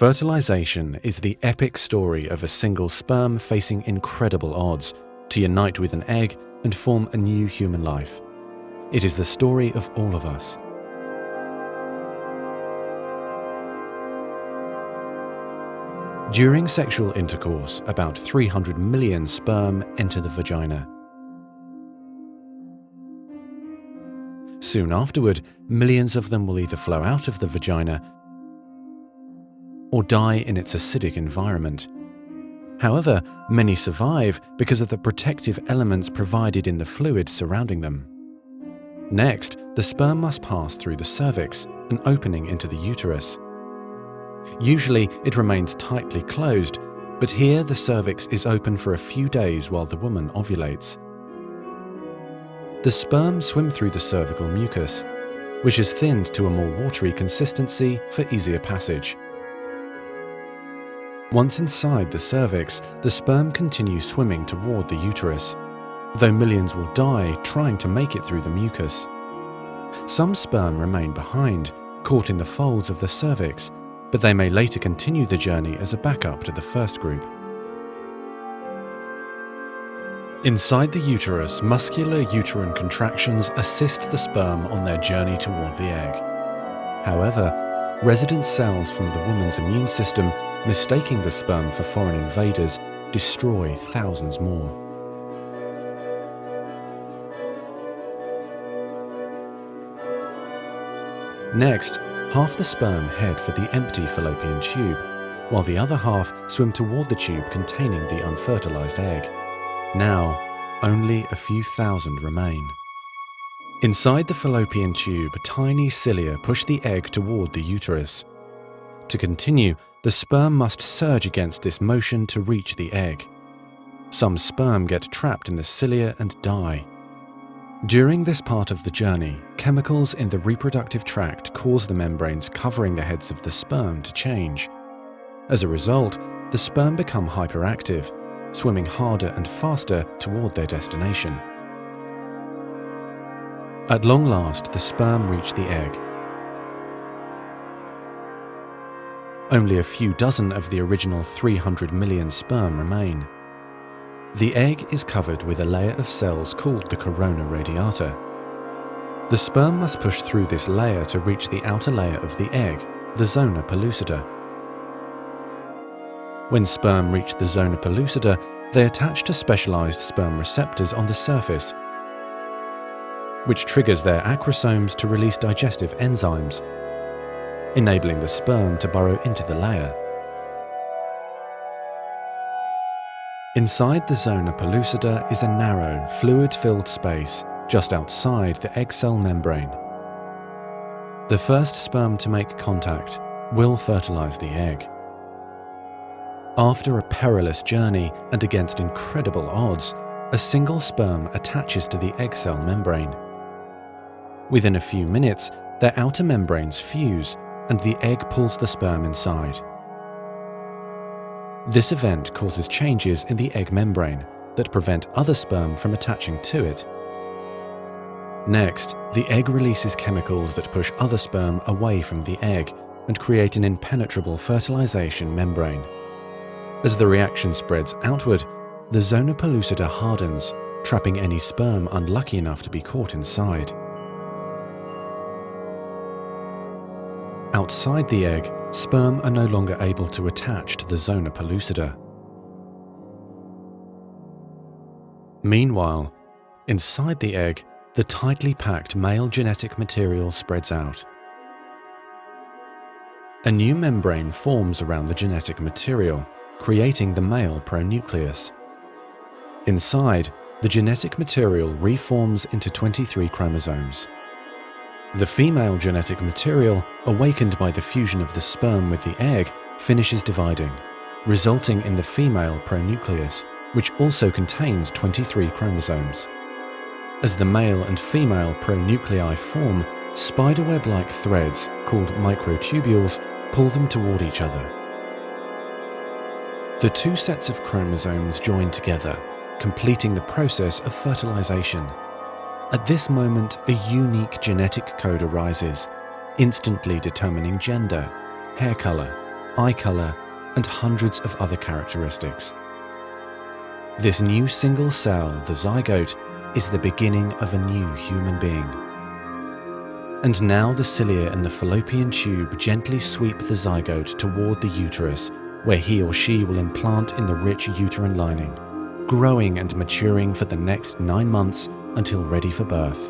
Fertilization is the epic story of a single sperm facing incredible odds to unite with an egg and form a new human life. It is the story of all of us. During sexual intercourse, about 300 million sperm enter the vagina. Soon afterward, millions of them will either flow out of the vagina or die in its acidic environment. However, many survive because of the protective elements provided in the fluid surrounding them. Next, the sperm must pass through the cervix, an opening into the uterus. Usually, it remains tightly closed, but here the cervix is open for a few days while the woman ovulates. The sperm swim through the cervical mucus, which is thinned to a more watery consistency for easier passage. Once inside the cervix, the sperm continues swimming toward the uterus, though millions will die trying to make it through the mucus. Some sperm remain behind, caught in the folds of the cervix, but they may later continue the journey as a backup to the first group. Inside the uterus, muscular uterine contractions assist the sperm on their journey toward the egg. However, resident cells from the woman's immune system, mistaking the sperm for foreign invaders, destroy thousands more. Next, half the sperm head for the empty fallopian tube, while the other half swim toward the tube containing the unfertilized egg. Now, only a few thousand remain. Inside the fallopian tube, tiny cilia push the egg toward the uterus. To continue, the sperm must surge against this motion to reach the egg. Some sperm get trapped in the cilia and die. During this part of the journey, chemicals in the reproductive tract cause the membranes covering the heads of the sperm to change. As a result, the sperm become hyperactive, swimming harder and faster toward their destination. At long last, the sperm reach the egg. Only a few dozen of the original 300 million sperm remain. The egg is covered with a layer of cells called the corona radiata. The sperm must push through this layer to reach the outer layer of the egg, the zona pellucida. When sperm reach the zona pellucida, they attach to specialized sperm receptors on the surface, which triggers their acrosomes to release digestive enzymes, enabling the sperm to burrow into the layer. Inside the zona pellucida is a narrow, fluid-filled space just outside the egg cell membrane. The first sperm to make contact will fertilize the egg. After a perilous journey and against incredible odds, a single sperm attaches to the egg cell membrane. Within a few minutes, their outer membranes fuse and the egg pulls the sperm inside. This event causes changes in the egg membrane that prevent other sperm from attaching to it. Next, the egg releases chemicals that push other sperm away from the egg and create an impenetrable fertilization membrane. As the reaction spreads outward, the zona pellucida hardens, trapping any sperm unlucky enough to be caught inside. Outside the egg, sperm are no longer able to attach to the zona pellucida. Meanwhile, inside the egg, the tightly packed male genetic material spreads out. A new membrane forms around the genetic material, creating the male pronucleus. Inside, the genetic material reforms into 23 chromosomes. The female genetic material, awakened by the fusion of the sperm with the egg, finishes dividing, resulting in the female pronucleus, which also contains 23 chromosomes. As the male and female pronuclei form, spiderweb-like threads, called microtubules, pull them toward each other. The two sets of chromosomes join together, completing the process of fertilization. At this moment, a unique genetic code arises, instantly determining gender, hair color, eye color, and hundreds of other characteristics. This new single cell, the zygote, is the beginning of a new human being. And now the cilia in the fallopian tube gently sweep the zygote toward the uterus, where he or she will implant in the rich uterine lining, growing and maturing for the next 9 months until ready for birth.